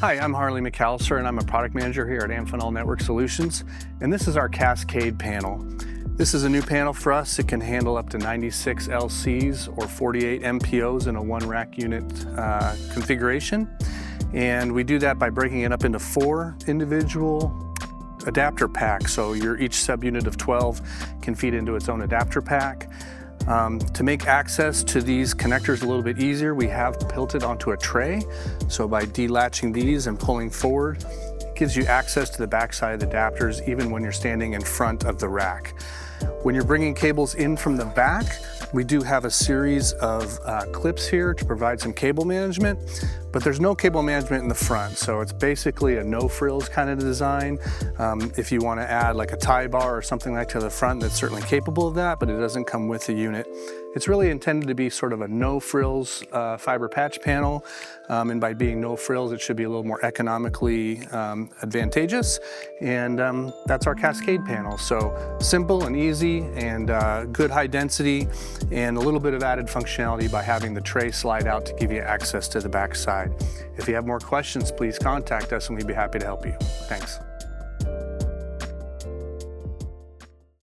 Hi, I'm Harley McAllister and I'm a product manager here at Amphenol Network Solutions, and this is our Cascade panel. This is a new panel for us. It can handle up to 96 LCs or 48 MPOs in a one rack unit configuration. And we do that by breaking it up into 4 individual adapter packs. So each subunit of 12 can feed into its own adapter pack. To make access to these connectors a little bit easier, we have built it onto a tray. So by delatching these and pulling forward, it gives you access to the backside of the adapters even when you're standing in front of the rack. When you're bringing cables in from the back, we do have a series of clips here to provide some cable management, but there's no cable management in the front, so it's basically a no-frills kind of design. If you want to add like a tie bar or something like to the front, that's certainly capable of that, but it doesn't come with the unit. It's really intended to be sort of a no-frills fiber patch panel, and by being no-frills, it should be a little more economically advantageous, and that's our Cascade panel. So simple and easy and good high density, and a little bit of added functionality by having the tray slide out to give you access to the back side. If you have more questions, please contact us and we'd be happy to help you. Thanks.